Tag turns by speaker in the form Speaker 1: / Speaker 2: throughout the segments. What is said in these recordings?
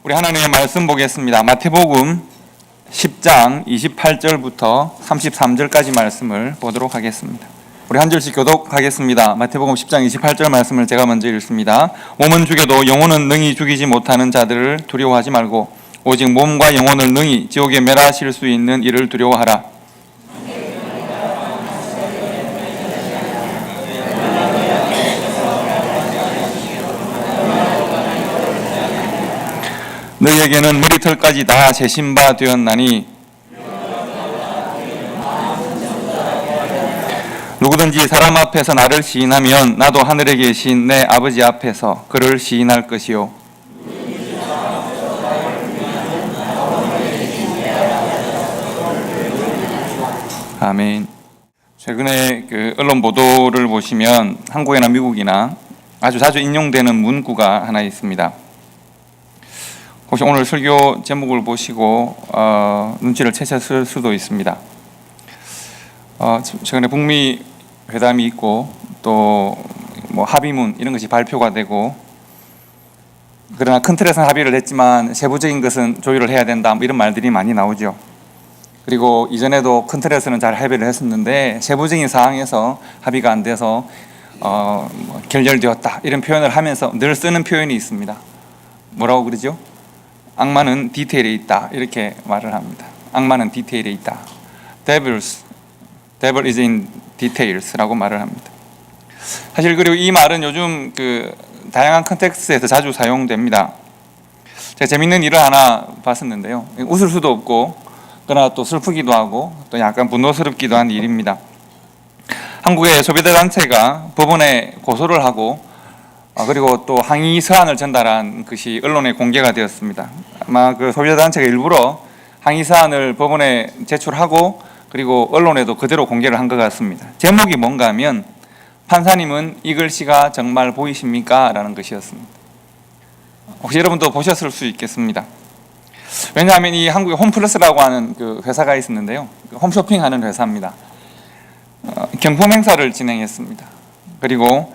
Speaker 1: 우리 하나님의 말씀 보겠습니다. 마태복음 10장 28절부터 33절까지 말씀을 보도록 하겠습니다. 우리 한 절씩 교독하겠습니다. 마태복음 10장 28절 말씀을 제가 먼저 읽습니다. 몸은 죽여도 영혼은 능히 죽이지 못하는 자들을 두려워하지 말고 오직 몸과 영혼을 능히 지옥에 멸하실 수 있는 이를 두려워하라. 너희에게는 머리털까지 다 재신 바 되었나니 누구든지 사람 앞에서 나를 시인하면 나도 하늘에 계신 내 아버지 앞에서 그를 시인할 것이요 아멘. 최근에 그 언론 보도를 보시면 한국이나 미국이나 아주 자주 인용되는 문구가 하나 있습니다. 혹시 오늘 설교 제목을 보시고 눈치를 채셨을 수도 있습니다. 최근에 북미 회담이 있고 또 뭐 합의문 이런 것이 발표가 되고, 그러나 큰 틀에서는 합의를 했지만 세부적인 것은 조율을 해야 된다, 뭐 이런 말들이 많이 나오죠. 그리고 이전에도 큰 틀에서는 잘 합의를 했었는데 세부적인 사항에서 합의가 안 돼서 결렬되었다 이런 표현을 하면서 늘 쓰는 표현이 있습니다. 뭐라고 그러죠? 악마는 디테일에 있다, 이렇게 말을 합니다. 악마는 디테일에 있다. Devil is in details라고 말을 합니다. 사실 그리고 이 말은 요즘 그 다양한 컨텍스트에서 자주 사용됩니다. 제가 재밌는 일을 하나 봤었는데요. 웃을 수도 없고 그러나 또 슬프기도 하고 또 약간 분노스럽기도 한 일입니다. 한국의 소비자 단체가 법원에 고소를 하고 그리고 또 항의 서한을 전달한 것이 언론에 공개가 되었습니다. 아마 그 소비자 단체가 일부러 항의 서한을 법원에 제출하고 그리고 언론에도 그대로 공개를 한 것 같습니다. 제목이 뭔가 하면 판사님은 이 글씨가 정말 보이십니까? 라는 것이었습니다. 혹시 여러분도 보셨을 수 있겠습니다. 왜냐하면 이 한국에 홈플러스라고 하는 그 회사가 있었는데요. 홈쇼핑하는 회사입니다. 경품 행사를 진행했습니다. 그리고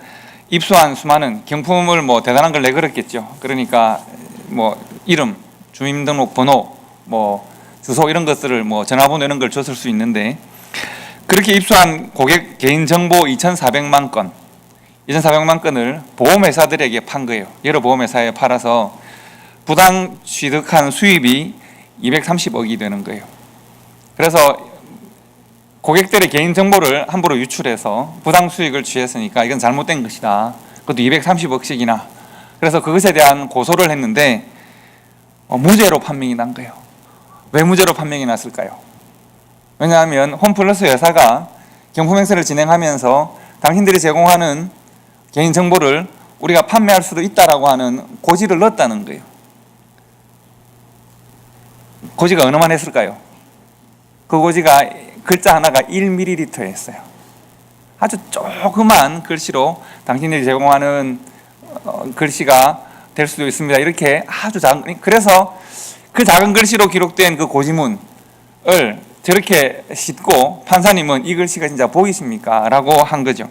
Speaker 1: 입수한 수많은 경품을 뭐 대단한 걸 내걸었겠죠. 그러니까 뭐 이름, 주민등록번호, 뭐 주소 이런 것들을 뭐 전화번호 이런 걸 줬을 수 있는데, 그렇게 입수한 고객 개인정보 2,400만 건을 보험회사들에게 판 거예요. 여러 보험회사에 팔아서 부당 취득한 수입이 230억이 되는 거예요. 그래서 고객들의 개인정보를 함부로 유출해서 부당 수익을 취했으니까 이건 잘못된 것이다. 그것도 230억씩이나. 그래서 그것에 대한 고소를 했는데 무죄로 판명이 난 거예요. 왜 무죄로 판명이 났을까요? 왜냐하면 홈플러스 회사가 경품 행사를 진행하면서 당신들이 제공하는 개인정보를 우리가 판매할 수도 있다라고 하는 고지를 넣었다는 거예요. 고지가 어느만 했을까요? 그 고지가 글자 하나가 1ml였어요. 아주 조그만 글씨로 당신들이 제공하는 글씨가 될 수도 있습니다. 이렇게 아주 작은, 그래서 그 작은 글씨로 기록된 그 고지문을 저렇게 싣고 판사님은 이 글씨가 진짜 보이십니까? 라고 한 거죠.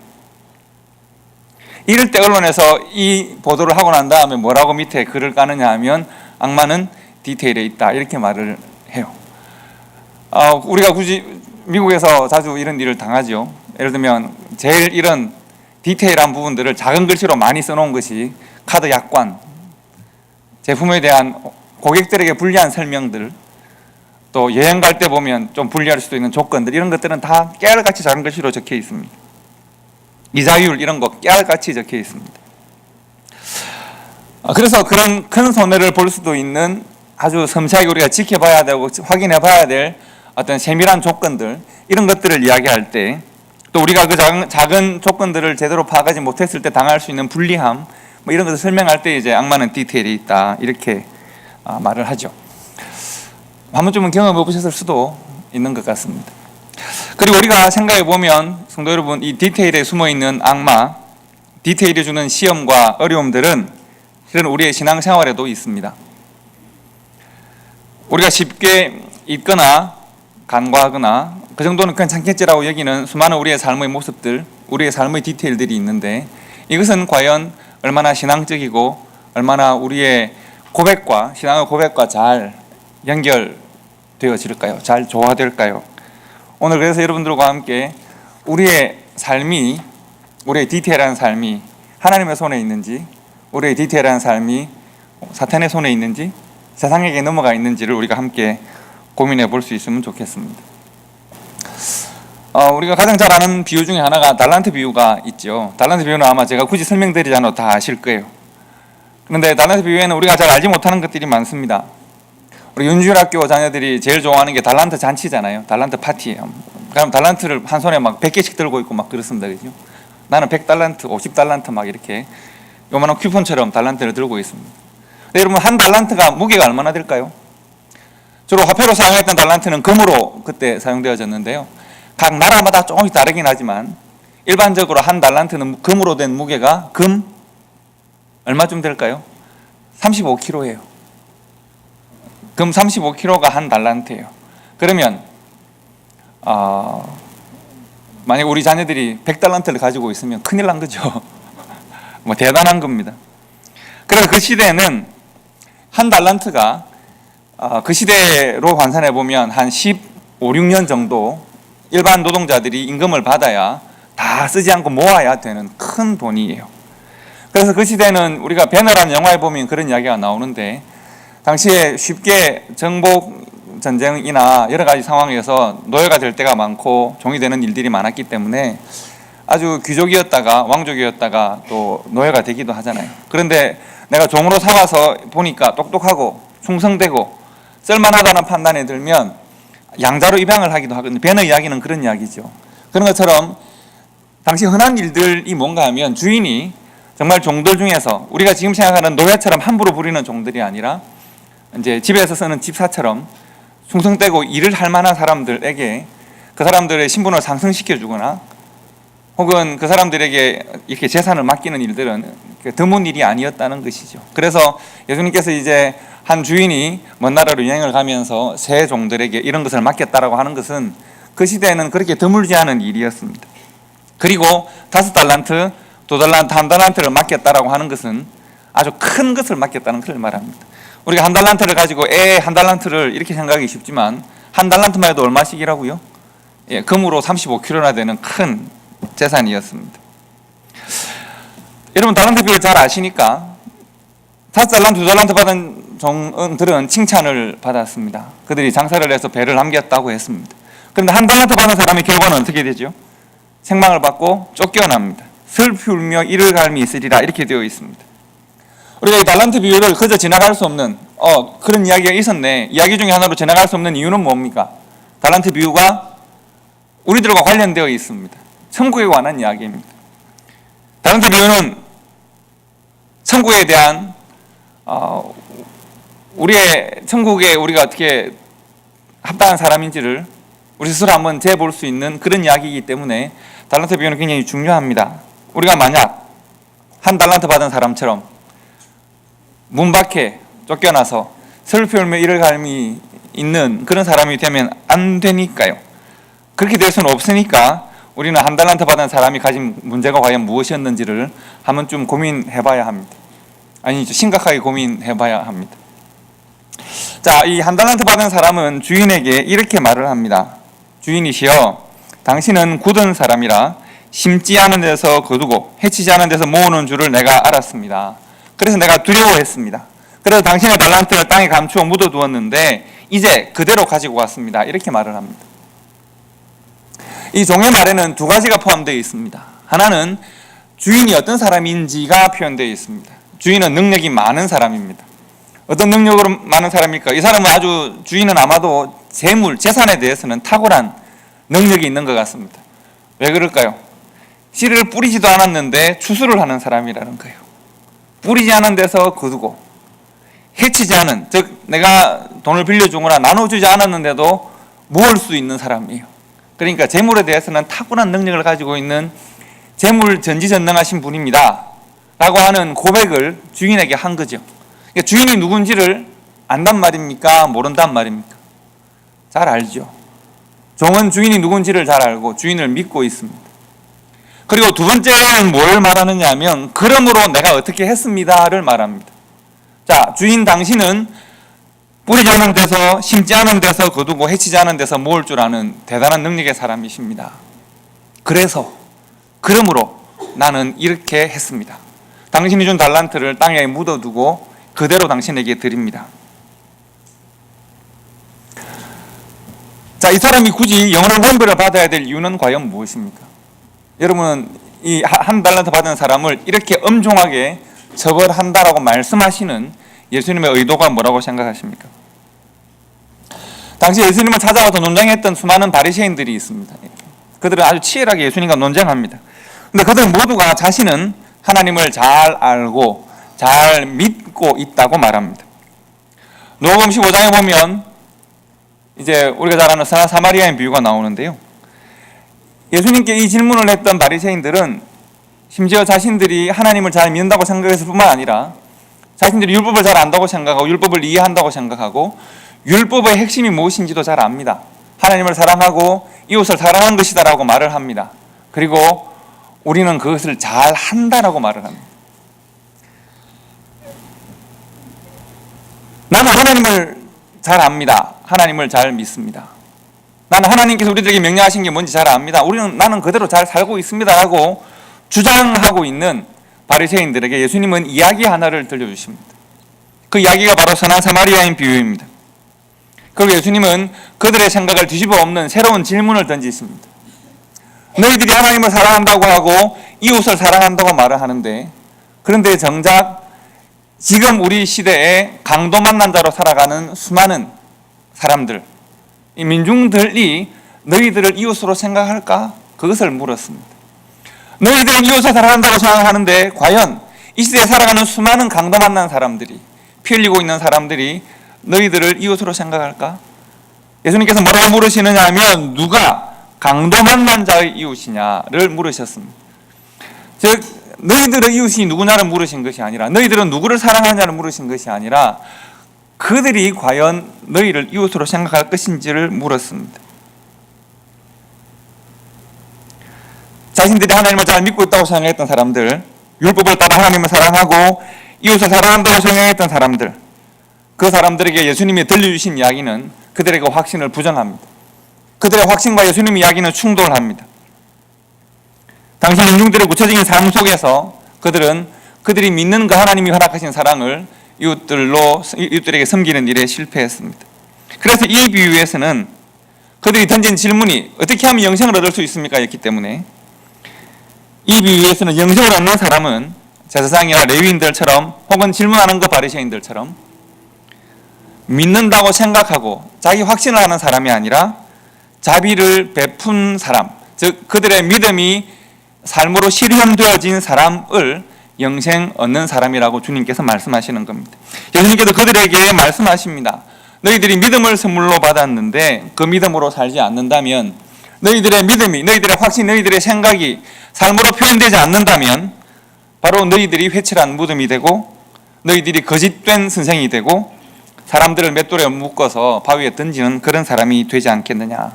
Speaker 1: 이럴 때 언론에서 이 보도를 하고 난 다음에 뭐라고 밑에 글을 까느냐 하면 악마는 디테일에 있다, 이렇게 말을 해요. 우리가 굳이 미국에서 자주 이런 일을 당하죠. 예를 들면 제일 이런 디테일한 부분들을 작은 글씨로 많이 써놓은 것이 카드 약관, 제품에 대한 고객들에게 불리한 설명들, 또 여행 갈 때 보면 좀 불리할 수도 있는 조건들, 이런 것들은 다 깨알같이 작은 글씨로 적혀 있습니다. 이자율 이런 거 깨알같이 적혀 있습니다. 그래서 그런 큰 손해를 볼 수도 있는 아주 섬세하게 우리가 지켜봐야 되고 확인해 봐야 될 어떤 세밀한 조건들, 이런 것들을 이야기할 때, 또 우리가 그 작은 조건들을 제대로 파악하지 못했을 때 당할 수 있는 불리함, 뭐 이런 것을 설명할 때 이제 악마는 디테일이 있다, 이렇게 말을 하죠. 한 번쯤은 경험해 보셨을 수도 있는 것 같습니다. 그리고 우리가 생각해 보면 성도 여러분, 이 디테일에 숨어 있는 악마, 디테일이 주는 시험과 어려움들은 실은 우리의 신앙생활에도 있습니다. 우리가 쉽게 잊거나 간과하거나 그 정도는 괜찮겠지라고 여기는 수많은 우리의 삶의 모습들, 우리의 삶의 디테일들이 있는데, 이것은 과연 얼마나 신앙적이고 얼마나 우리의 고백과 신앙의 고백과 잘 연결되어질까요? 잘 조화될까요? 오늘 그래서 여러분들과 함께 우리의 삶이, 우리의 디테일한 삶이 하나님의 손에 있는지, 우리의 디테일한 삶이 사탄의 손에 있는지, 세상에게 넘어가 있는지를 우리가 함께 고민해 볼 수 있으면 좋겠습니다. 우리가 가장 잘 아는 비유 중에 하나가 달란트 비유가 있죠. 달란트 비유는 아마 제가 굳이 설명드리지 않아도 다 아실 거예요. 그런데 달란트 비유에는 우리가 잘 알지 못하는 것들이 많습니다. 우리 윤주일학교 자녀들이 제일 좋아하는 게 달란트 잔치잖아요. 달란트 파티예요. 그럼 달란트를 한 손에 막 100개씩 들고 있고 막 그렇습니다. 그죠? 나는 100달란트, 50달란트 막 이렇게 요만한 큐폰처럼 달란트를 들고 있습니다. 여러분, 한 달란트가 무게가 얼마나 될까요? 주로 화폐로 사용했던 달란트는 금으로 그때 사용되어졌는데요. 각 나라마다 조금씩 다르긴 하지만 일반적으로 한 달란트는 금으로 된 무게가 금 얼마쯤 될까요? 35kg예요. 금 35kg가 한 달란트예요. 그러면 만약 우리 자녀들이 100달란트를 가지고 있으면 큰일 난 거죠. 뭐 대단한 겁니다. 그래서 그 시대에는 한 달란트가 그 시대로 환산해 보면 한 15, 16년 정도 일반 노동자들이 임금을 받아야 다 쓰지 않고 모아야 되는 큰 돈이에요. 그래서 그 시대는 우리가 배너라는 영화에 보면 그런 이야기가 나오는데, 당시에 쉽게 정복 전쟁이나 여러 가지 상황에서 노예가 될 때가 많고 종이 되는 일들이 많았기 때문에 아주 귀족이었다가 왕족이었다가 또 노예가 되기도 하잖아요. 그런데 내가 종으로 삼아서 보니까 똑똑하고 충성되고 쓸만하다는 판단이 들면 양자로 입양을 하기도 하거든요. 배너 이야기는 그런 이야기죠. 그런 것처럼 당시 흔한 일들이 뭔가 하면 주인이 정말 종들 중에서 우리가 지금 생각하는 노예처럼 함부로 부리는 종들이 아니라 이제 집에서 쓰는 집사처럼 충성되고 일을 할 만한 사람들에게 그 사람들의 신분을 상승시켜 주거나 혹은 그 사람들에게 이렇게 재산을 맡기는 일들은 드문 일이 아니었다는 것이죠. 그래서 예수님께서 이제 한 주인이 먼 나라로 여행을 가면서 새 종들에게 이런 것을 맡겼다라고 하는 것은 그 시대에는 그렇게 드물지 않은 일이었습니다. 그리고 5달란트, 2달란트, 1달란트를 맡겼다라고 하는 것은 아주 큰 것을 맡겼다는 것을 말합니다. 우리가 1달란트를 가지고 1달란트를 이렇게 생각하기 쉽지만 1달란트만 해도 얼마씩이라고요? 금으로 35kg나 되는 큰 재산이었습니다. 여러분, 달란트 비율 잘 아시니까 5달란트, 2달란트 받은 종들은 칭찬을 받았습니다. 그들이 장사를 해서 배를 남겼다고 했습니다. 그런데 1달란트 받은 사람의 결과는 어떻게 되죠? 책망을 받고 쫓겨납니다. 슬피 울며 이를 갈미 있으리라, 이렇게 되어 있습니다. 우리가 이 달란트 비율을 그저 지나갈 수 없는 그런 이야기가 있었네. 이야기 중에 하나로 지나갈 수 없는 이유는 뭡니까? 달란트 비유가 우리들과 관련되어 있습니다. 천국에 관한 이야기입니다. 달란트 비유는 천국에 대한 우리의 천국에 우리가 어떻게 합당한 사람인지를 우리 스스로 한번 재볼 수 있는 그런 이야기이기 때문에 달란트 비유는 굉장히 중요합니다. 우리가 만약 1달란트 받은 사람처럼 문 밖에 쫓겨나서 슬피 울며 이를 갈미 있는 그런 사람이 되면 안 되니까요. 그렇게 될 수는 없으니까 우리는 1달란트 받은 사람이 가진 문제가 과연 무엇이었는지를 한번 좀 고민해 봐야 합니다. 아니죠, 심각하게 고민해 봐야 합니다. 자, 이 1달란트 받은 사람은 주인에게 이렇게 말을 합니다. 주인이시여, 당신은 굳은 사람이라 심지 않은 데서 거두고 해치지 않은 데서 모으는 줄을 내가 알았습니다. 그래서 내가 두려워했습니다. 그래서 당신의 달란트를 땅에 감추어 묻어두었는데 이제 그대로 가지고 왔습니다. 이렇게 말을 합니다. 이 종의 말에는 두 가지가 포함되어 있습니다. 하나는 주인이 어떤 사람인지가 표현되어 있습니다. 주인은 능력이 많은 사람입니다. 어떤 능력으로 많은 사람입니까? 이 사람은 주인은 아마도 재산에 대해서는 탁월한 능력이 있는 것 같습니다. 왜 그럴까요? 씨를 뿌리지도 않았는데 추수를 하는 사람이라는 거예요. 뿌리지 않은 데서 거두고 해치지 않은, 즉 내가 돈을 빌려주거나 나눠주지 않았는데도 모을 수 있는 사람이에요. 그러니까 재물에 대해서는 탁월한 능력을 가지고 있는 재물 전지전능하신 분입니다 라고 하는 고백을 주인에게 한 거죠. 그러니까 주인이 누군지를 안단 말입니까? 모른단 말입니까? 잘 알죠. 종은 주인이 누군지를 잘 알고 주인을 믿고 있습니다. 그리고 두 번째는 뭘 말하느냐 하면 그러므로 내가 어떻게 했습니다를 말합니다. 자, 주인 당신은 뿌리지 않은 데서, 심지 않은 데서 거두고 해치지 않은 데서 모을 줄 아는 대단한 능력의 사람이십니다. 그러므로 나는 이렇게 했습니다. 당신이 준 달란트를 땅에 묻어두고 그대로 당신에게 드립니다. 자, 이 사람이 굳이 영원한 환불을 받아야 될 이유는 과연 무엇입니까? 여러분은 이 한 달란트 받은 사람을 이렇게 엄중하게 처벌한다라고 말씀하시는 예수님의 의도가 뭐라고 생각하십니까? 당시 예수님을 찾아와서 논쟁했던 수많은 바리새인들이 있습니다. 그들은 아주 치열하게 예수님과 논쟁합니다. 근데 그들은 모두가 자신은 하나님을 잘 알고 잘 믿고 있다고 말합니다. 누가복음 15장에 보면 이제 우리가 잘 아는 선한 사마리아인 비유가 나오는데요. 예수님께 이 질문을 했던 바리새인들은 심지어 자신들이 하나님을 잘 믿는다고 생각했을 뿐만 아니라 자신들이 율법을 잘 안다고 생각하고 율법을 이해한다고 생각하고 율법의 핵심이 무엇인지도 잘 압니다. 하나님을 사랑하고 이웃을 사랑한 것이다라고 말을 합니다. 그리고 우리는 그것을 잘 한다라고 말을 합니다. 나는 하나님을 잘 압니다. 하나님을 잘 믿습니다. 나는 하나님께서 우리들에게 명령하신 게 뭔지 잘 압니다. 나는 그대로 잘 살고 있습니다라고 주장하고 있는 바리새인들에게 예수님은 이야기 하나를 들려주십니다. 그 이야기가 바로 선한 사마리아인 비유입니다. 그리고 예수님은 그들의 생각을 뒤집어 엎는 새로운 질문을 던지십니다. 너희들이 하나님을 사랑한다고 하고 이웃을 사랑한다고 말을 하는데, 그런데 정작 지금 우리 시대에 강도 만난 자로 살아가는 수많은 사람들, 이 민중들이 너희들을 이웃으로 생각할까? 그것을 물었습니다. 너희들은 이웃을 사랑한다고 생각하는데 과연 이 시대에 살아가는 수많은 강도 만난 사람들이, 피 흘리고 있는 사람들이 너희들을 이웃으로 생각할까? 예수님께서 뭐라고 물으시느냐 하면 누가 강도 만난 자의 이웃이냐를 물으셨습니다. 즉 너희들의 이웃이 누구냐를 물으신 것이 아니라, 너희들은 누구를 사랑하냐를 물으신 것이 아니라 그들이 과연 너희를 이웃으로 생각할 것인지를 물었습니다. 자신들이 하나님을 잘 믿고 있다고 생각했던 사람들, 율법을 따라 하나님을 사랑하고 이웃을 사랑한다고 생각했던 사람들, 그 사람들에게 예수님이 들려주신 이야기는 그들에게 확신을 부정합니다. 그들의 확신과 예수님의 이야기는 충돌합니다. 당시 민중들의 구체적인 삶 속에서 그들이 믿는 그 하나님이 허락하신 사랑을 이웃들에게 섬기는 일에 실패했습니다. 그래서 이 비유에서는 그들이 던진 질문이 어떻게 하면 영생을 얻을 수 있습니까? 였기 때문에 이 비유에서는 영생을 얻는 사람은 제사장이나 레위인들처럼 혹은 질문하는 그 바리새인들처럼 믿는다고 생각하고 자기 확신을 하는 사람이 아니라 자비를 베푼 사람, 즉 그들의 믿음이 삶으로 실현되어진 사람을 영생 얻는 사람이라고 주님께서 말씀하시는 겁니다. 예수님께서 그들에게 말씀하십니다. 너희들이 믿음을 선물로 받았는데 그 믿음으로 살지 않는다면, 너희들의 믿음이, 너희들의 확신, 너희들의 생각이 삶으로 표현되지 않는다면 바로 너희들이 회칠한 무덤이 되고 너희들이 거짓된 선생이 되고 사람들을 맷돌에 묶어서 바위에 던지는 그런 사람이 되지 않겠느냐.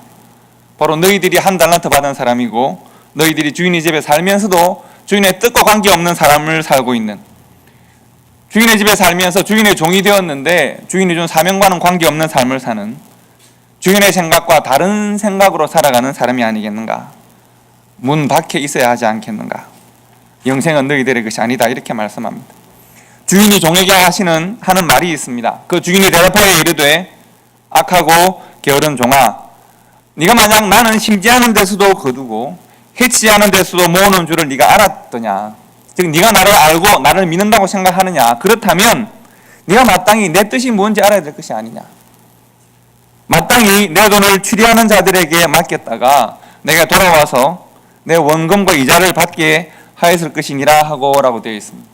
Speaker 1: 바로 너희들이 한 달란트 받은 사람이고 너희들이 주인의 집에 살면서도 주인의 뜻과 관계없는 삶을 살고 있는, 주인의 집에 살면서 주인의 종이 되었는데 주인이 준 사명과는 관계없는 삶을 사는, 주인의 생각과 다른 생각으로 살아가는 사람이 아니겠는가. 문 밖에 있어야 하지 않겠는가. 영생은 너희들의 것이 아니다. 이렇게 말씀합니다. 주인이 종에게 하는 말이 있습니다. 그 주인이 대답하여 이르되 악하고 게으른 종아, 네가 만약 나는 심지 않은 데서도 거두고 해치지 않은 데서도 모으는 줄을 네가 알았더냐. 즉 네가 나를 알고 나를 믿는다고 생각하느냐. 그렇다면 네가 마땅히 내 뜻이 뭔지 알아야 될 것이 아니냐. 마땅히 내 돈을 추리하는 자들에게 맡겼다가 내가 돌아와서 내 원금과 이자를 받게 하였을 것이니라 하고 라고 되어 있습니다.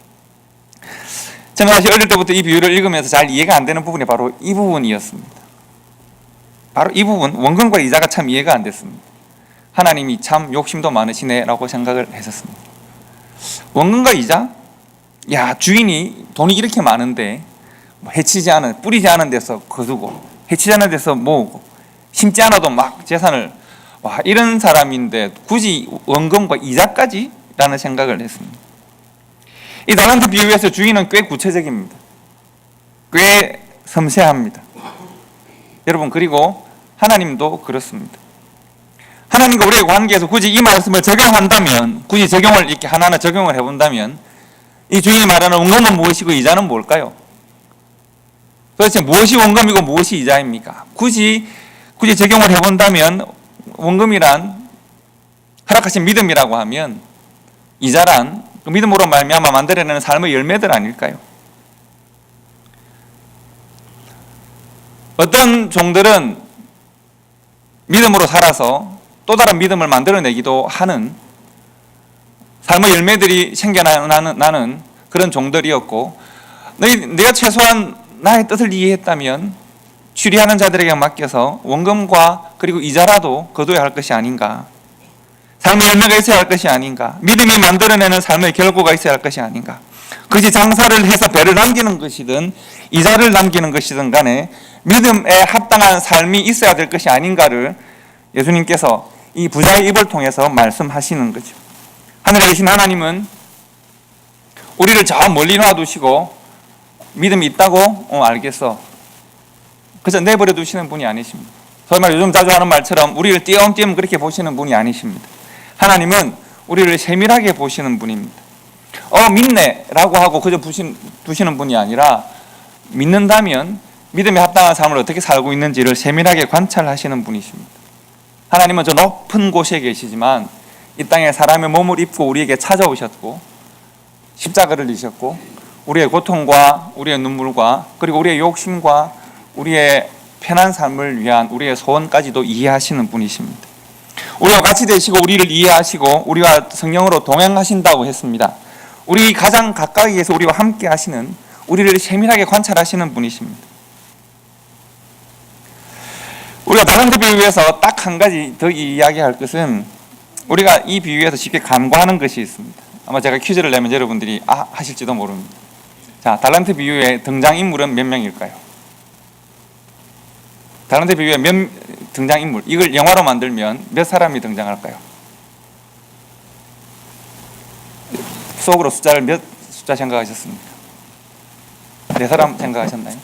Speaker 1: 저는 사실 어릴 때부터 이 비유를 읽으면서 잘 이해가 안 되는 부분이 바로 이 부분이었습니다. 바로 이 부분, 원금과 이자가 참 이해가 안 됐습니다. 하나님이 참 욕심도 많으시네 라고 생각을 했었습니다. 원금과 이자? 야, 주인이 돈이 이렇게 많은데 해치지 않은, 뿌리지 않은 데서 거두고 해치지 않은 데서 모으고 심지 않아도 막 재산을, 와, 이런 사람인데 굳이 원금과 이자까지? 라는 생각을 했습니다. 이 달란트 비유에서 주인은 꽤 구체적입니다. 꽤 섬세합니다. 여러분, 그리고 하나님도 그렇습니다. 하나님과 우리의 관계에서 굳이 이 말씀을 적용한다면, 굳이 적용을 이렇게 하나하나 적용을 해본다면, 이 주인이 말하는 원금은 무엇이고 이자는 뭘까요? 도대체 무엇이 원금이고 무엇이 이자입니까? 굳이 적용을 해본다면 원금이란 허락하신 믿음이라고 하면 이자란 그 믿음으로 말미암아 만들어내는 삶의 열매들 아닐까요? 어떤 종들은 믿음으로 살아서 또 다른 믿음을 만들어내기도 하는 삶의 열매들이 생겨나는 그런 종들이었고, 내가 최소한 나의 뜻을 이해했다면 추리하는 자들에게 맡겨서 원금과 그리고 이자라도 거둬야 할 것이 아닌가, 삶의 열매가 있어야 할 것이 아닌가, 믿음이 만들어내는 삶의 결과가 있어야 할 것이 아닌가, 그것이 장사를 해서 배를 남기는 것이든 이자를 남기는 것이든 간에 믿음에 합당한 삶이 있어야 될 것이 아닌가를 예수님께서 이 부자의 입을 통해서 말씀하시는 거죠. 하늘에 계신 하나님은 우리를 저 멀리 놔두시고 믿음이 있다고 알겠어, 그저 내버려 두시는 분이 아니십니다. 소위 말 요즘 자주 하는 말처럼 우리를 띄엄띄엄 그렇게 보시는 분이 아니십니다. 하나님은 우리를 세밀하게 보시는 분입니다. 믿네 라고 하고 그저 두시는 분이 아니라 믿는다면 믿음에 합당한 삶을 어떻게 살고 있는지를 세밀하게 관찰하시는 분이십니다. 하나님은 저 높은 곳에 계시지만 이 땅에 사람의 몸을 입고 우리에게 찾아오셨고 십자가를 지셨고 우리의 고통과 우리의 눈물과 그리고 우리의 욕심과 우리의 편한 삶을 위한 우리의 소원까지도 이해하시는 분이십니다. 우리와 같이 되시고 우리를 이해하시고 우리와 성령으로 동행하신다고 했습니다. 우리 가장 가까이에서 우리와 함께 하시는, 우리를 세밀하게 관찰하시는 분이십니다. 우리가 달란트 비유에서 딱 한 가지 더 이야기할 것은, 우리가 이 비유에서 쉽게 간과하는 것이 있습니다. 아마 제가 퀴즈를 내면 여러분들이 하실지도 모릅니다. 자, 달란트 비유의 등장인물은 몇 명일까요? 달란트 비유의 등장인물, 이걸 영화로 만들면 몇 사람이 등장할까요? 속으로 몇 숫자 생각하셨습니까? 4사람 생각하셨나요?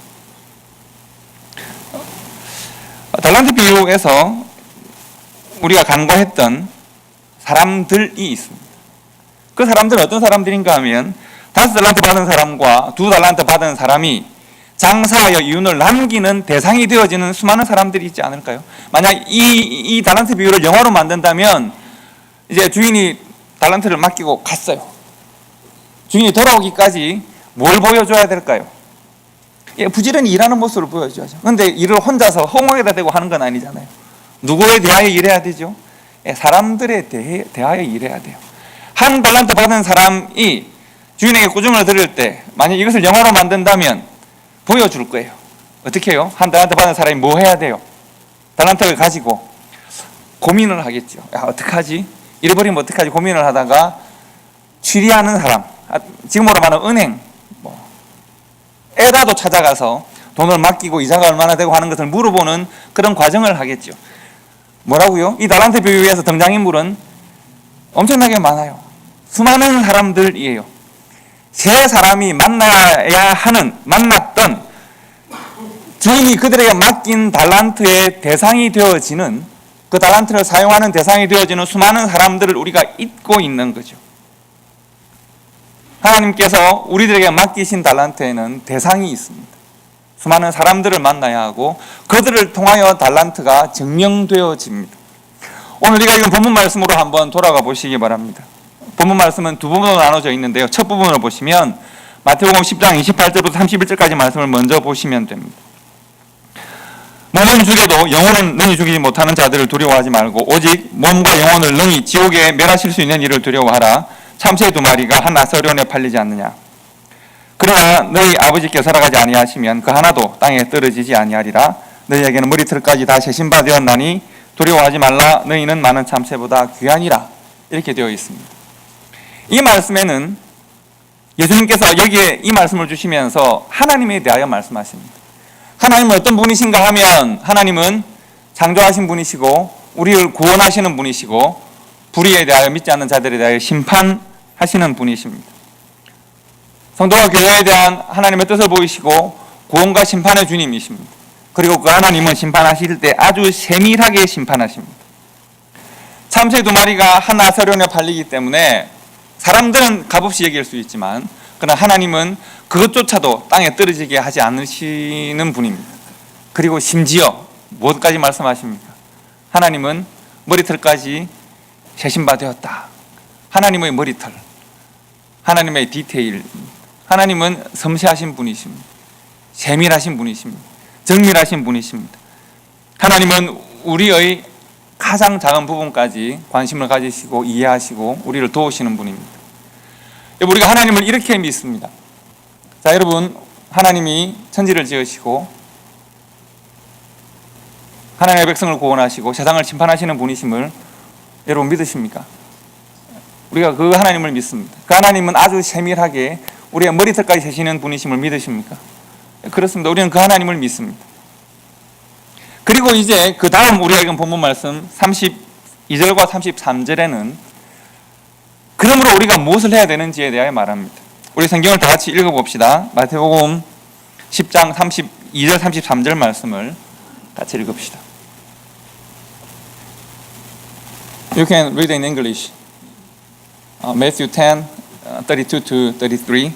Speaker 1: 달란트 비유에서 우리가 간과했던 사람들이 있습니다. 그 사람들은 어떤 사람들인가 하면 5달란트 받은 사람과 2달란트 받은 사람이 장사하여 이윤을 남기는 대상이 되어지는 수많은 사람들이 있지 않을까요? 만약 이 달란트 비유를 영화로 만든다면 이제 주인이 달란트를 맡기고 갔어요. 주인이 돌아오기까지 뭘 보여줘야 될까요? 부지런히 일하는 모습을 보여줘야죠. 그런데 일을 혼자서 허공에다 대고 하는 건 아니잖아요. 누구에 대하여 일해야 되죠? 사람들에 대하여 일해야 돼요. 한 달란트 받은 사람이 주인에게 꾸중을 들을 때 만약 이것을 영화로 만든다면 보여줄 거예요. 어떻게 해요? 한 달란트 받은 사람이 뭐 해야 돼요? 달란트를 가지고 고민을 하겠죠. 어떡하지? 잃어버리면 어떡하지? 고민을 하다가 취리하는 사람, 지금으로 말하는 은행, 에라도 찾아가서 돈을 맡기고 이자가 얼마나 되고 하는 것을 물어보는 그런 과정을 하겠죠. 뭐라고요? 이 달란트 비유에서 등장인물은 엄청나게 많아요. 수많은 사람들이에요. 세 사람이 만났던 주인이 그들에게 맡긴 달란트의 대상이 되어지는, 그 달란트를 사용하는 대상이 되어지는 수많은 사람들을 우리가 잊고 있는 거죠. 하나님께서 우리들에게 맡기신 달란트에는 대상이 있습니다. 수많은 사람들을 만나야 하고 그들을 통하여 달란트가 증명되어집니다. 오늘 우리가 읽은 본문 말씀으로 한번 돌아가 보시기 바랍니다. 본문 말씀은 두 부분으로 나눠져 있는데요. 첫 부분을 보시면 마태복음 10장 28절부터 31절까지 말씀을 먼저 보시면 됩니다. 몸은 죽여도 영혼은 능히 죽이지 못하는 자들을 두려워하지 말고 오직 몸과 영혼을 능히 지옥에 멸하실 수 있는 이를 두려워하라. 참새 2마리가 한 나사로원에 팔리지 않느냐. 그러나 너희 아버지께 살아가지 아니하시면 그 하나도 땅에 떨어지지 아니하리라. 너희에게는 머리털까지 다 세신 바 되었나니 두려워하지 말라. 너희는 많은 참새보다 귀하니라. 이렇게 되어 있습니다. 이 말씀에는 예수님께서 여기에 이 말씀을 주시면서 하나님에 대하여 말씀하십니다. 하나님은 어떤 분이신가 하면 하나님은 창조하신 분이시고 우리를 구원하시는 분이시고 불의에 대하여 믿지 않는 자들에 대하여 심판하시는 분이십니다. 성도와 교회에 대한 하나님의 뜻을 보이시고 구원과 심판의 주님이십니다. 그리고 그 하나님은 심판하실 때 아주 세밀하게 심판하십니다. 참새 두 마리가 한 아사론에 팔리기 때문에 사람들은 값없이 여길 수 있지만 그러나 하나님은 그것조차도 땅에 떨어지게 하지 않으시는 분입니다. 그리고 심지어 무엇까지 말씀하십니까? 하나님은 머리털까지 세신바 되었다. 하나님의 머리털, 하나님의 디테일, 하나님은 섬세하신 분이십니다. 세밀하신 분이십니다. 정밀하신 분이십니다. 하나님은 우리의 가장 작은 부분까지 관심을 가지시고 이해하시고 우리를 도우시는 분입니다. 우리가 하나님을 이렇게 믿습니다. 자, 여러분, 하나님이 천지를 지으시고 하나님의 백성을 구원하시고 세상을 심판하시는 분이심을 여러분 믿으십니까? 우리가 그 하나님을 믿습니다. 그 하나님은 아주 세밀하게 우리의 머리털까지 세시는 분이심을 믿으십니까? 그렇습니다. 우리는 그 하나님을 믿습니다. 그리고 이제 그 다음 우리가 읽은 본문 말씀 32절과 33절에는 그러므로 우리가 무엇을 해야 되는지에 대하여 말합니다. 우리 성경을 다 같이 읽어봅시다. 마태복음 10장 32절 33절 말씀을 같이 읽읍시다. You can read in English. Matthew 10, 32 to 33.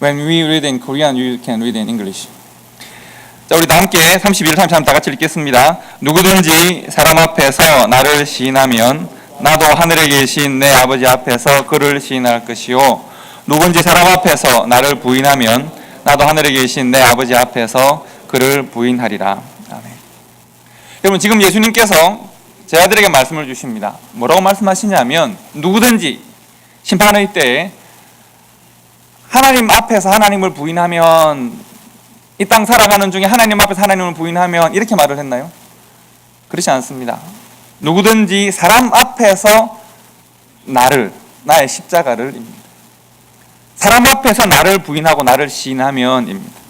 Speaker 1: When we read in Korean, you can read in English. 자, 우리 다 함께 31, 33 다 같이 읽겠습니다. 누구든지 사람 앞에서 나를 시인하면 나도 하늘에 계신 내 아버지 앞에서 그를 시인할 것이요. 누구든지 사람 앞에서 나를 부인하면 나도 하늘에 계신 내 아버지 앞에서 그를 부인하리라. 아멘. 여러분, 지금 예수님께서 제 아들에게 말씀을 주십니다. 뭐라고 말씀하시냐면 누구든지 심판의 때에 하나님 앞에서 하나님을 부인하면, 이 땅 살아가는 중에 하나님 앞에서 하나님을 부인하면 이렇게 말을 했나요? 그렇지 않습니다. 누구든지 사람 앞에서 나의 십자가를 입니다. 사람 앞에서 나를 부인하고 나를 시인하면입니다.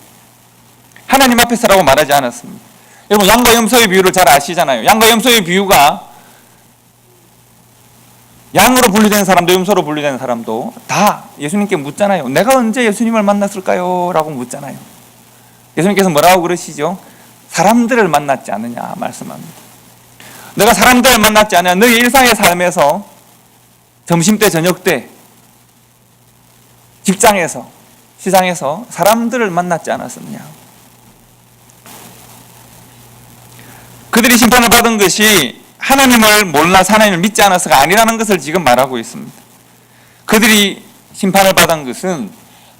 Speaker 1: 하나님 앞에서라고 말하지 않았습니다. 여러분, 양과 염소의 비유를 잘 아시잖아요. 양과 염소의 비유가 양으로 분류되는 사람도 염소로 분류되는 사람도 다 예수님께 묻잖아요. 내가 언제 예수님을 만났을까요? 라고 묻잖아요. 예수님께서 뭐라고 그러시죠? 사람들을 만났지 않느냐 말씀합니다. 내가 사람들을 만났지 않느냐, 너의 일상의 삶에서 점심때 저녁때 직장에서 시장에서 사람들을 만났지 않았느냐. 그들이 심판을 받은 것이 하나님을 몰라서 하나님을 믿지 않아서가 아니라는 것을 지금 말하고 있습니다. 그들이 심판을 받은 것은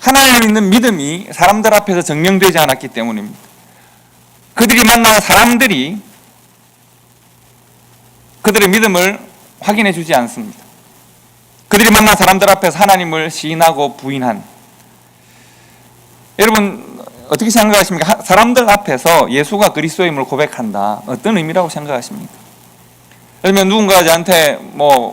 Speaker 1: 하나님을 믿는 믿음이 사람들 앞에서 증명되지 않았기 때문입니다. 그들이 만난 사람들이 그들의 믿음을 확인해 주지 않습니다. 그들이 만난 사람들 앞에서 하나님을 시인하고 부인한, 여러분 어떻게 생각하십니까? 사람들 앞에서 예수가 그리스도임을 고백한다. 어떤 의미라고 생각하십니까? 그러면 누군가 저한테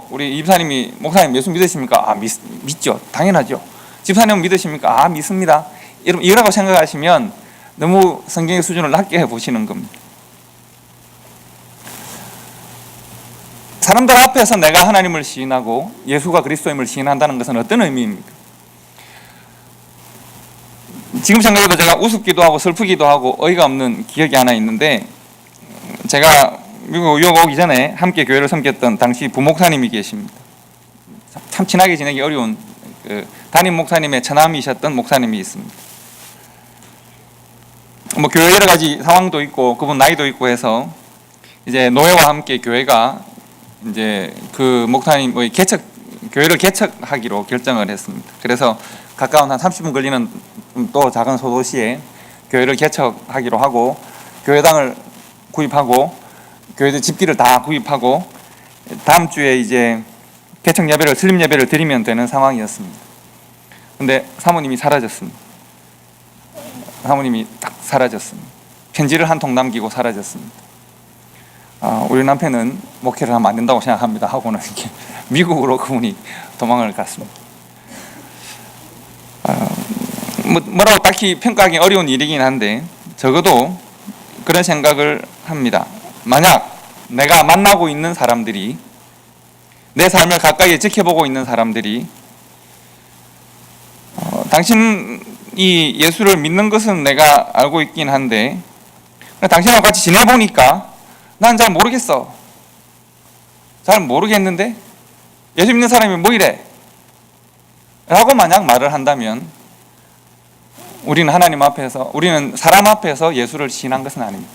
Speaker 1: 우리 집사님이 목사님 예수 믿으십니까? 믿죠. 당연하죠. 집사님은 믿으십니까? 믿습니다. 여러분 이거라고 생각하시면 너무 성경의 수준을 낮게 보시는 겁니다. 사람들 앞에서 내가 하나님을 시인하고 예수가 그리스도임을 시인한다는 것은 어떤 의미입니까? 지금 생각해도 제가 우습기도 하고 슬프기도 하고 어이가 없는 기억이 하나 있는데, 제가 미국 유학 오기 전에 함께 교회를 섬겼던 당시 부목사님이 계십니다. 참 친하게 지내기 어려운 담임 목사님의 처남이셨던 목사님이 있습니다. 교회 여러 가지 상황도 있고 그분 나이도 있고 해서 이제 노예와 함께 교회가 이제 그 목사님의 교회를 개척하기로 결정을 했습니다. 그래서 가까운 한 30분 걸리는 또 작은 소도시에 교회를 개척하기로 하고 그교회당을 구입하고 교회들 집기를 다 구입하고 다음 주에 이제 개척 예배를, 슬림 예배를 드리면 되는 상황이었습니다. 근데 사모님이 사라졌습니다. 사모님이 딱 사라졌습니다. 편지를 한 통 남기고 사라졌습니다. 우리 남편은 목회를 하면 안 된다고 생각합니다 하고는 이렇게 미국으로 그분이 도망을 갔습니다. 뭐라고 딱히 평가하기 어려운 일이긴 한데 적어도 그런 생각을 합니다. 만약 내가 만나고 있는 사람들이, 내 삶을 가까이 지켜보고 있는 사람들이 당신은 이 예수를 믿는 것은 내가 알고 있긴 한데 당신하고 같이 지내보니까 난 잘 모르겠어. 잘 모르겠는데 예수 믿는 사람이 뭐 이래? 라고 만약 말을 한다면 우리는 하나님 앞에서, 우리는 사람 앞에서 예수를 시인한 것은 아닙니다.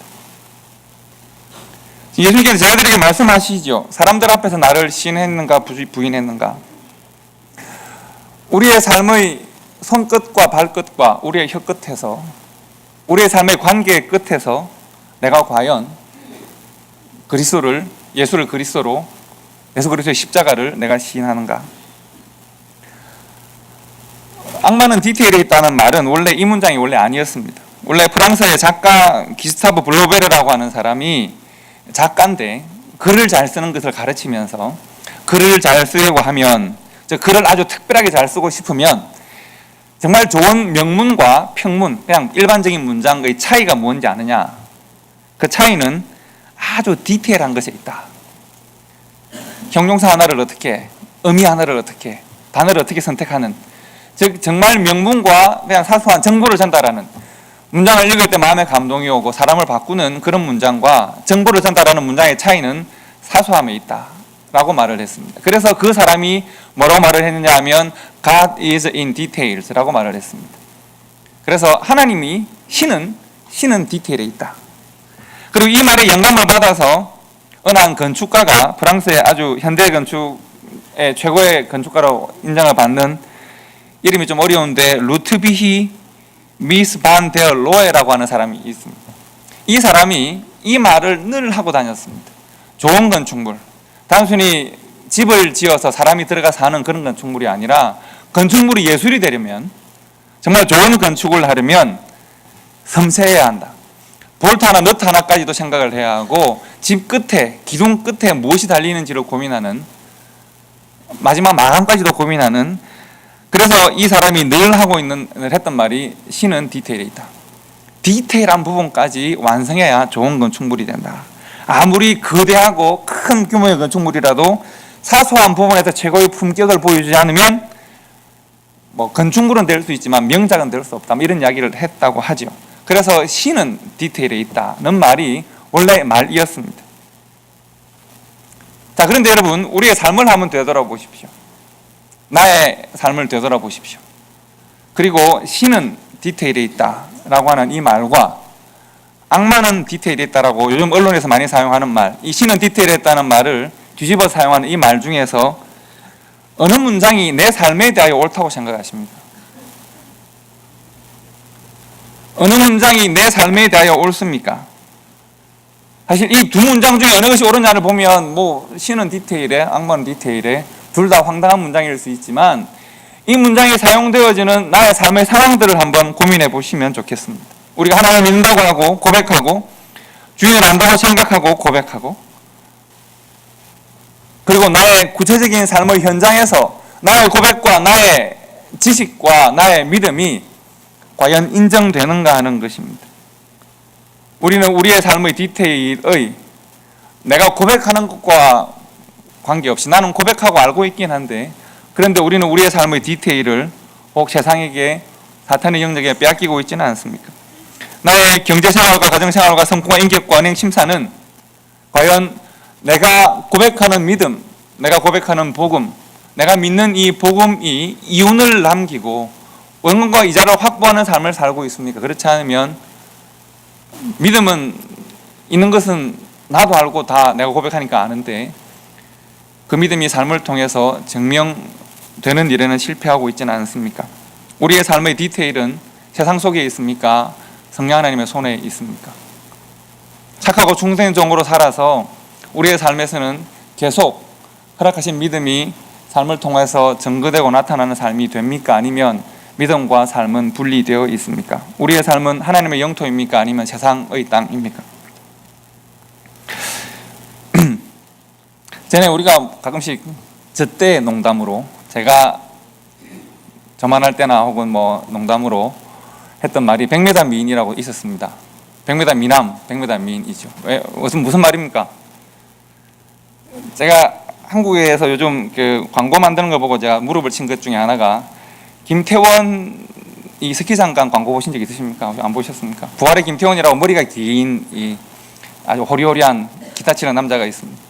Speaker 1: 예수님께서 제자들에게 말씀하시죠. 사람들 앞에서 나를 시인했는가 부인했는가. 우리의 삶의 손끝과 발끝과 우리의 혀끝에서, 우리의 삶의 관계의 끝에서 내가 과연 예수를 그리스도로, 예수 그리스도의 십자가를 내가 시인하는가. 악마는 디테일에 있다는 말은 원래 이 문장이 원래 아니었습니다. 원래 프랑스의 작가 기스타브 블로베르라고 하는 사람이 작가인데 글을 잘 쓰는 것을 가르치면서 글을 잘 쓰려고 하면, 글을 아주 특별하게 잘 쓰고 싶으면 정말 좋은 명문과 평문, 그냥 일반적인 문장의 차이가 뭔지 아느냐. 그 차이는 아주 디테일한 것에 있다. 형용사 하나를 어떻게, 의미 하나를 어떻게, 단어를 어떻게 선택하는, 즉 정말 명문과 그냥 사소한 정보를 전달하는, 문장을 읽을 때 마음에 감동이 오고 사람을 바꾸는 그런 문장과 정보를 전달하는 문장의 차이는 사소함에 있다 라고 말을 했습니다. 그래서 그 사람이 뭐라고 말을 했느냐 하면 God is in details 라고 말을 했습니다. 그래서 하나님이, 신은 디테일에 있다. 그리고 이 말에 영감을 받아서 어느 한 건축가가, 프랑스의 아주 현대 건축의 최고의 건축가로 인정을 받는, 이름이 좀 어려운데 루트비히 미스 반 데어 로에라고 하는 사람이 있습니다. 이 사람이 이 말을 늘 하고 다녔습니다. 좋은 건축물, 단순히 집을 지어서 사람이 들어가 사는 그런 건축물이 아니라 건축물이 예술이 되려면, 정말 좋은 건축을 하려면 섬세해야 한다. 볼트 하나, 너트 하나까지도 생각을 해야 하고, 집 끝에, 기둥 끝에 무엇이 달리는지를 고민하는, 마지막 마감까지도 고민하는, 그래서 이 사람이 늘 했던 말이 신은 디테일에 있다. 디테일한 부분까지 완성해야 좋은 건축물이 된다. 아무리 거대하고 큰 규모의 건축물이라도 사소한 부분에서 최고의 품격을 보여주지 않으면 건축물은 될 수 있지만 명작은 될 수 없다. 이런 이야기를 했다고 하죠. 그래서 신은 디테일에 있다는 말이 원래 말이었습니다. 자, 그런데 여러분, 우리의 삶을 한번 되돌아보십시오. 나의 삶을 되돌아보십시오. 그리고 신은 디테일에 있다라고 하는 이 말과 악마는 디테일에 있다라고 요즘 언론에서 많이 사용하는 말, 이 신은 디테일에 있다는 말을 뒤집어 사용하는 이 말 중에서 어느 문장이 내 삶에 대하여 옳다고 생각하십니까? 어느 문장이 내 삶에 대하여 옳습니까? 사실 이 두 문장 중에 어느 것이 옳으냐를 보면 신은 디테일에, 악마는 디테일에, 둘 다 황당한 문장일 수 있지만 이 문장이 사용되어지는 나의 삶의 상황들을 한번 고민해 보시면 좋겠습니다. 우리가 하나님을 믿는다고 하고 고백하고, 주인을 안다고 생각하고 고백하고, 그리고 나의 구체적인 삶의 현장에서 나의 고백과 나의 지식과 나의 믿음이 과연 인정되는가 하는 것입니다. 우리는 우리의 삶의 디테일의, 내가 고백하는 것과 관계없이, 나는 고백하고 알고 있긴 한데, 그런데 우리는 우리의 삶의 디테일을 혹 세상에게, 사탄의 영역에 빼앗기고 있지는 않습니까? 나의 경제생활과 가정생활과 성공과 인격과 은행 심사는 과연 내가 고백하는 믿음, 내가 고백하는 복음, 내가 믿는 이 복음이 이윤을 남기고 원금과 이자를 확보하는 삶을 살고 있습니까? 그렇지 않으면 믿음은 있는 것은 나도 알고 다 내가 고백하니까 아는데 그 믿음이 삶을 통해서 증명되는 일에는 실패하고 있지는 않습니까? 우리의 삶의 디테일은 세상 속에 있습니까? 성령 하나님의 손에 있습니까? 착하고 충성적으로 살아서 우리의 삶에서는 계속 허락하신 믿음이 삶을 통해서 증거되고 나타나는 삶이 됩니까? 아니면 믿음과 삶은 분리되어 있습니까? 우리의 삶은 하나님의 영토입니까? 아니면 세상의 땅입니까? 전에 우리가 가끔씩 저때 농담으로, 제가 저만 할 때나 혹은 농담으로 했던 말이 100m 미인이라고 있었습니다. 100m 미남, 100m 미인이죠. 무슨 말입니까? 제가 한국에서 요즘 그 광고 만드는 거 보고 제가 무릎을 친 것 중에 하나가 김태원 이 스키장관 광고 보신 적 있으십니까? 안 보셨습니까? 부활의 김태원이라고 머리가 긴 이 아주 호리호리한 기타 치는 남자가 있습니다.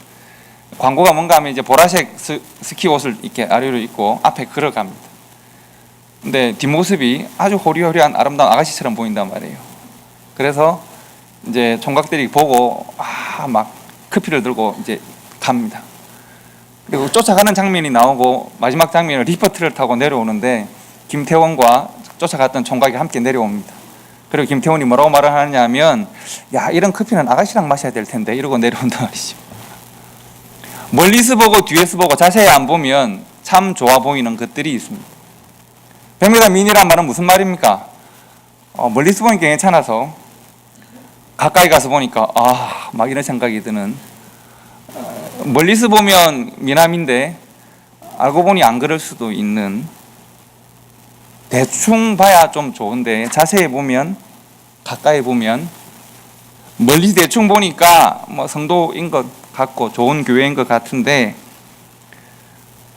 Speaker 1: 광고가 뭔가 하면 이제 보라색 스키 옷을 이렇게 아래로 입고 앞에 걸어갑니다. 근데 뒷모습이 아주 호리호리한 아름다운 아가씨처럼 보인단 말이에요. 그래서 이제 총각들이 보고 막 커피를 들고 이제 갑니다. 그리고 쫓아가는 장면이 나오고 마지막 장면은 리퍼트를 타고 내려오는데 김태원과 쫓아갔던 총각이 함께 내려옵니다. 그리고 김태원이 뭐라고 말을 하느냐면 야, 이런 커피는 아가씨랑 마셔야 될 텐데 이러고 내려온단 말이죠. 멀리서 보고 뒤에서 보고 자세히 안 보면 참 좋아 보이는 것들이 있습니다. 100m 미니란 말은 무슨 말입니까? 멀리서 보니까 괜찮아서 가까이 가서 보니까 막 이런 생각이 드는, 멀리서 보면 미남인데 알고 보니 안 그럴 수도 있는, 대충 봐야 좀 좋은데 자세히 보면, 가까이 보면, 멀리 대충 보니까 뭐 성도인 것 같고 좋은 교회인 것 같은데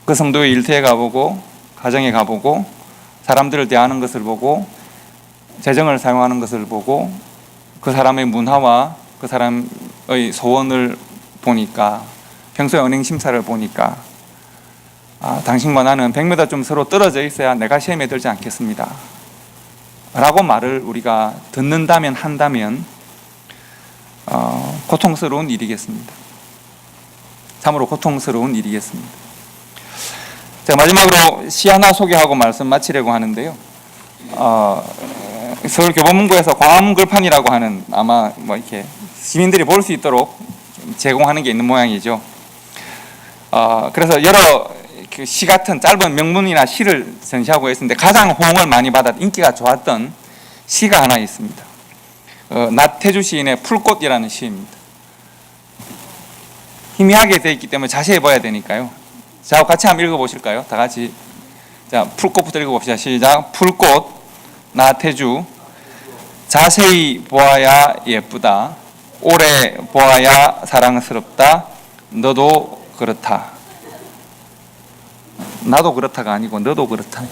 Speaker 1: 그 성도의 일터에 가보고 가정에 가보고 사람들을 대하는 것을 보고 재정을 사용하는 것을 보고 그 사람의 문화와 그 사람의 소원을 보니까, 평소에 은행 심사를 보니까 당신과 나는 100m 좀 서로 떨어져 있어야 내가 시험에 들지 않겠습니다 라고 말을 우리가 듣는다면 한다면 고통스러운 일이겠습니다. 참으로 고통스러운 일이겠습니다. 제가 마지막으로 시 하나 소개하고 말씀 마치려고 하는데요. 서울교보문고에서 광화문글판이라고 하는, 아마 뭐 이렇게 시민들이 볼 수 있도록 제공하는 게 있는 모양이죠. 그래서 여러 시 같은 짧은 명문이나 시를 전시하고 있는데 가장 호응을 많이 받아 인기가 좋았던 시가 하나 있습니다. 나태주 시인의 풀꽃이라는 시입니다. 희미하게 되어 있기 때문에 자세히 봐야 되니까요. 자, 같이 한번 읽어보실까요? 다 같이. 자, 풀꽃부터 읽어봅시다. 시작. 풀꽃, 나태주. 자세히 보아야 예쁘다. 오래 보아야 사랑스럽다. 너도 그렇다. 나도 그렇다가 아니고 너도 그렇다.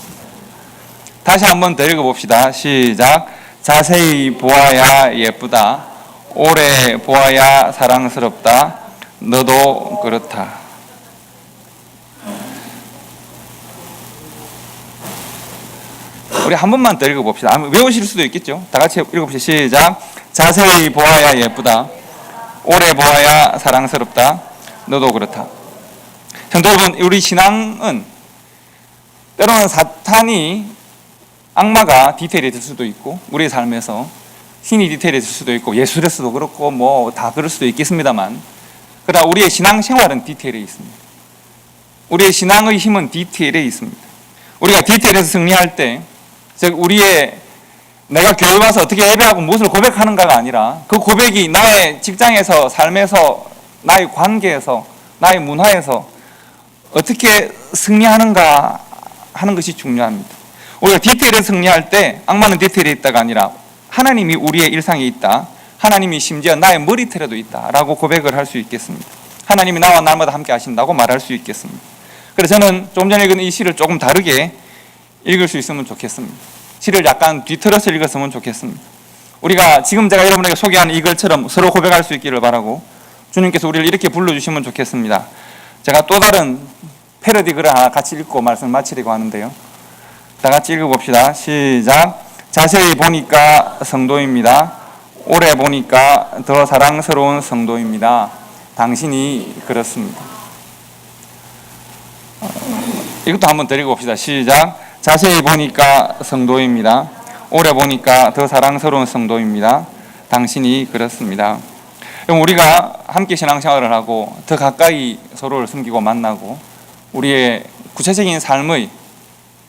Speaker 1: 다시 한번 더 읽어봅시다. 시작. 자세히 보아야 예쁘다. 오래 보아야 사랑스럽다. 너도 그렇다. 우리 한 번만 더 읽어봅시다. 외우실 수도 있겠죠. 다 같이 읽어봅시다. 시작. 자세히 보아야 예쁘다. 오래 보아야 사랑스럽다. 너도 그렇다. 성도 여러분, 우리 신앙은 때로는 사탄이, 악마가 디테일이 될 수도 있고 우리의 삶에서 신이 디테일이 될 수도 있고 예술에서도 그렇고 뭐 다 그럴 수도 있겠습니다만, 그러나 우리의 신앙생활은 디테일에 있습니다. 우리의 신앙의 힘은 디테일에 있습니다. 우리가 디테일에서 승리할 때, 즉 우리의 내가 교회 와서 어떻게 예배하고 무엇을 고백하는가가 아니라 그 고백이 나의 직장에서, 삶에서, 나의 관계에서, 나의 문화에서 어떻게 승리하는가 하는 것이 중요합니다. 우리가 디테일에 승리할 때 악마는 디테일에 있다가 아니라 하나님이 우리의 일상에 있다, 하나님이 심지어 나의 머리털에도 있다 라고 고백을 할 수 있겠습니다. 하나님이 나와 날마다 함께 하신다고 말할 수 있겠습니다. 그래서 저는 조금 전에 읽은 이 시를 조금 다르게 읽을 수 있으면 좋겠습니다. 시를 약간 뒤틀어서 읽었으면 좋겠습니다. 우리가 지금 제가 여러분에게 소개하는 이글처럼 서로 고백할 수 있기를 바라고, 주님께서 우리를 이렇게 불러주시면 좋겠습니다. 제가 또 다른 패러디 글을 하나 같이 읽고 말씀 마치려고 하는데요. 다 같이 읽어봅시다. 시작. 자세히 보니까 성도입니다. 오래 보니까 더 사랑스러운 성도입니다. 당신이 그렇습니다. 이것도 한번 더 읽어봅시다. 시작. 자세히 보니까 성도입니다. 오래 보니까 더 사랑스러운 성도입니다. 당신이 그렇습니다. 그럼 우리가 함께 신앙생활을 하고 더 가까이 서로를 섬기고 만나고 우리의 구체적인 삶의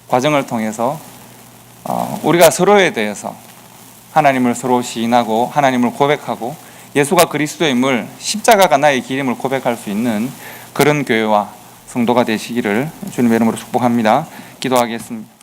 Speaker 1: 과정을 통해서 우리가 서로에 대해서 하나님을 서로 시인하고 하나님을 고백하고 예수가 그리스도임을, 십자가가 나의 길임을 고백할 수 있는 그런 교회와 성도가 되시기를 주님의 이름으로 축복합니다. 기도하겠습니다.